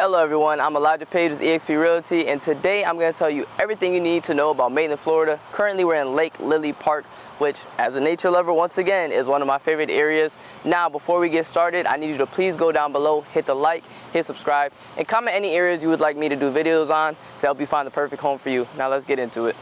Hello everyone, I'm Elijah Page with eXp Realty, and today I'm going to tell you everything you need to know about Maitland, Florida. Currently we're in Lake Lily Park, which as a nature lover once again is one of my favorite areas. Now before we get started, I need you to please go down below, hit the like, hit subscribe, and comment any areas you would like me to do videos on to help you find the perfect home for you. Now let's get into it.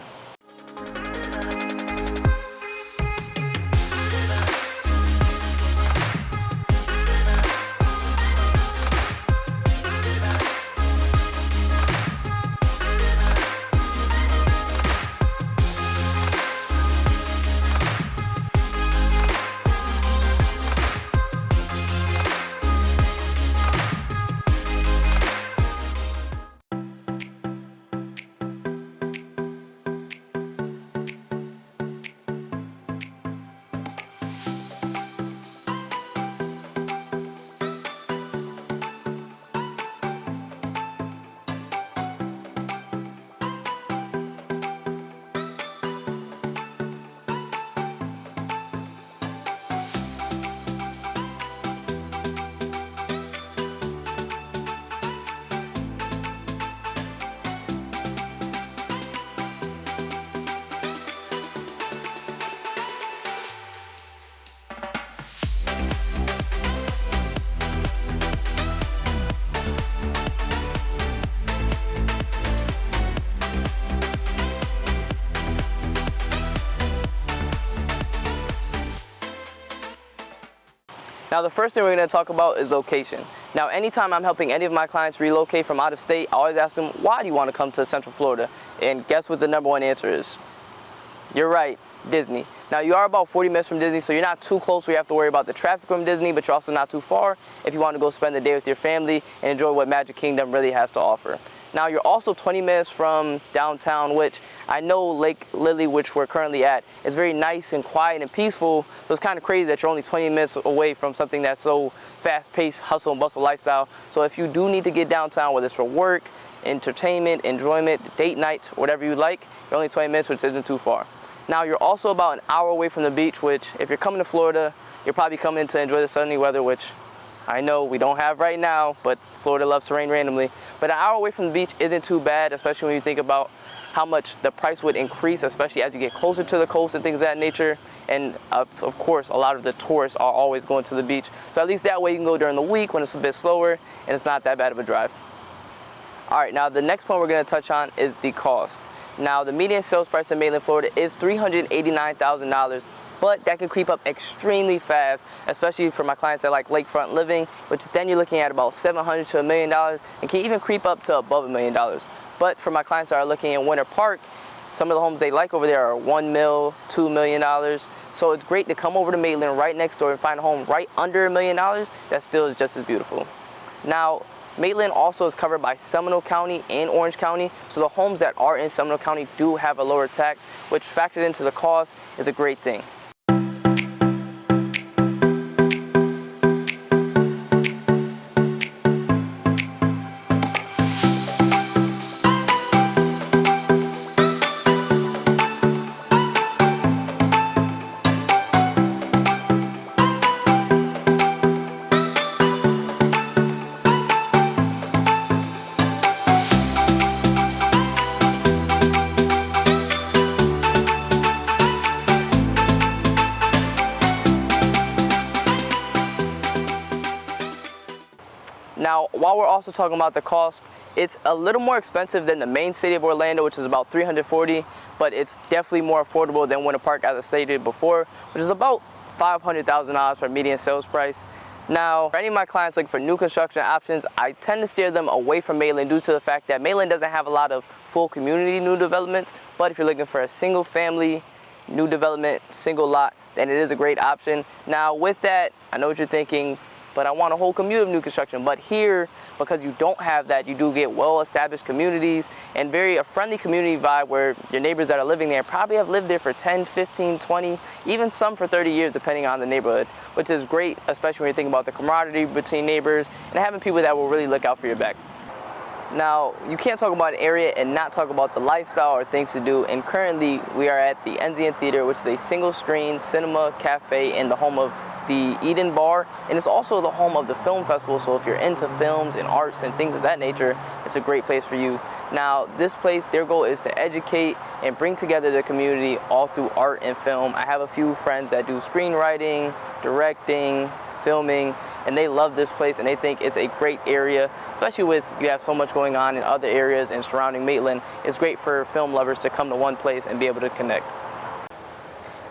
Now the first thing we're going to talk about is location. Now anytime I'm helping any of my clients relocate from out of state, I always ask them, why do you want to come to Central Florida? And guess what the #1 answer is? You're right, Disney. Now you are about 40 minutes from Disney, so you're not too close where you have to worry about the traffic from Disney, but you're also not too far if you want to go spend the day with your family and enjoy what Magic Kingdom really has to offer. Now you're also 20 minutes from downtown, which I know Lake Lily, which we're currently at, is very nice and quiet and peaceful. So it's kind of crazy that you're only 20 minutes away from something that's so fast-paced, hustle and bustle lifestyle. So if you do need to get downtown, whether it's for work, entertainment, enjoyment, date nights, whatever you like, you're only 20 minutes, which isn't too far. Now you're also about an hour away from the beach, which if you're coming to Florida, you're probably coming to enjoy the sunny weather, which I know we don't have right now, but Florida loves to rain randomly. But an hour away from the beach isn't too bad, especially when you think about how much the price would increase, especially as you get closer to the coast and things of that nature. And of course, a lot of the tourists are always going to the beach. So at least that way you can go during the week when it's a bit slower and it's not that bad of a drive. All right, now the next point we're gonna touch on is the cost. Now the median sales price in Maitland, Florida is $389,000, but that can creep up extremely fast, especially for my clients that like lakefront living, which then you're looking at about $700,000 to $1 million, and can even creep up to above $1 million. But for my clients that are looking in Winter Park, some of the homes they like over there are $1 million, $2 million. So it's great to come over to Maitland right next door and find a home right under $1 million that still is just as beautiful. Now, Maitland also is covered by Seminole County and Orange County, so the homes that are in Seminole County do have a lower tax, which factored into the cost is a great thing. Now, while we're also talking about the cost, it's a little more expensive than the main city of Orlando, which is about $340,000, but it's definitely more affordable than Winter Park, as I stated before, which is about $500,000 for a median sales price. Now, for any of my clients looking for new construction options, I tend to steer them away from Maitland due to the fact that Maitland doesn't have a lot of full community new developments, but if you're looking for a single family, new development, single lot, then it is a great option. Now, with that, I know what you're thinking, but I want a whole community of new construction. But here, because you don't have that, you do get well-established communities and a friendly community vibe where your neighbors that are living there probably have lived there for 10, 15, 20, even some for 30 years, depending on the neighborhood, which is great, especially when you think about the camaraderie between neighbors and having people that will really look out for your back. Now, you can't talk about an area and not talk about the lifestyle or things to do, and currently we are at the Enzian Theater, which is a single-screen cinema cafe and the home of the Eden Bar, and it's also the home of the film festival, so if you're into films and arts and things of that nature, it's a great place for you. Now, this place, their goal is to educate and bring together the community all through art and film. I have a few friends that do screenwriting, directing, filming, and they love this place and they think it's a great area, especially with you have so much going on in other areas and surrounding Maitland. It's great for film lovers to come to one place and be able to connect.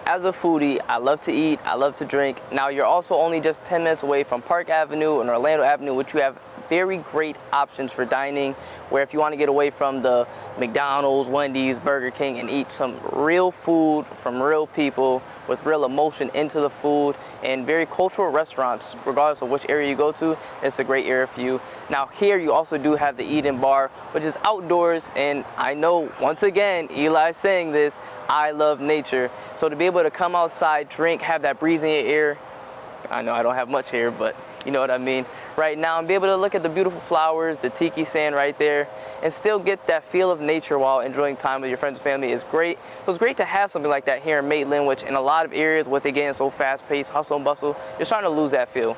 As a foodie, I love to eat, I love to drink. Now, you're also only just 10 minutes away from Park Avenue and Orlando Avenue, which you have very great options for dining, where if you want to get away from the McDonald's, Wendy's, Burger King, and eat some real food from real people with real emotion into the food, and very cultural restaurants, regardless of which area you go to, it's a great area for you. Now, here you also do have the Eden Bar, which is outdoors, and I know, once again, Eli's saying this, I love nature. So to be able to come outside, drink, have that breeze in your ear, I know I don't have much here, but you know what I mean, right now, and be able to look at the beautiful flowers, the tiki sand right there, and still get that feel of nature while enjoying time with your friends and family is great. So it's great to have something like that here in Maitland, which in a lot of areas with it getting so fast-paced, hustle and bustle, you're starting to lose that feel.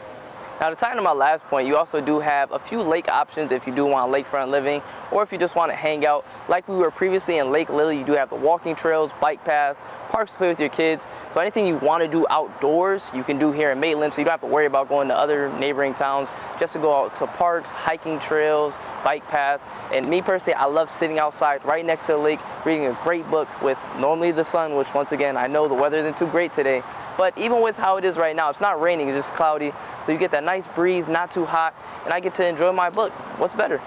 Now, to tie into my last point, you also do have a few lake options if you do want lakefront living, or if you just want to hang out. Like we were previously in Lake Lily, you do have the walking trails, bike paths, parks to play with your kids. So anything you want to do outdoors, you can do here in Maitland, so you don't have to worry about going to other neighboring towns just to go out to parks, hiking trails, bike paths. And me personally, I love sitting outside right next to the lake, reading a great book with normally the sun, which once again, I know the weather isn't too great today, but even with how it is right now, it's not raining, it's just cloudy. So you get that nice breeze, not too hot, and I get to enjoy my book. What's better?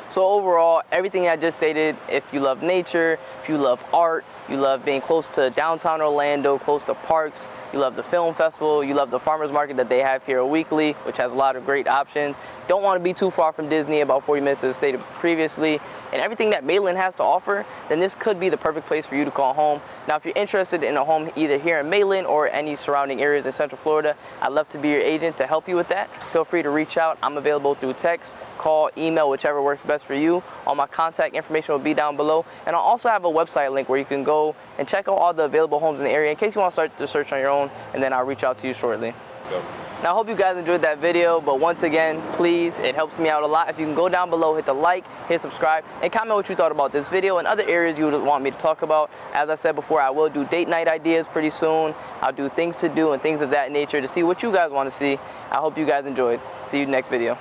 So overall, everything I just stated, if you love nature, if you love art, you love being close to downtown Orlando, close to parks, you love the film festival, you love the farmers market that they have here weekly, which has a lot of great options, don't want to be too far from Disney, about 40 minutes as stated previously, and everything that Maitland has to offer, then this could be the perfect place for you to call home. Now, if you're interested in a home either here in Maitland or any surrounding areas in Central Florida, I'd love to be your agent to help you with that. Feel free to reach out. I'm available through text, call, email, whichever works best for you. All my contact information will be down below, and I'll also have a website link where you can go and check out all the available homes in the area in case you want to start the search on your own, and then I'll reach out to you shortly. Go. Now, I hope you guys enjoyed that video, but once again, please, it helps me out a lot if you can go down below, hit the like, hit subscribe, and comment what you thought about this video and other areas you would want me to talk about. As I said before, I will do date night ideas pretty soon. I'll do things to do and things of that nature to see what you guys want to see. I hope you guys enjoyed. See you next video.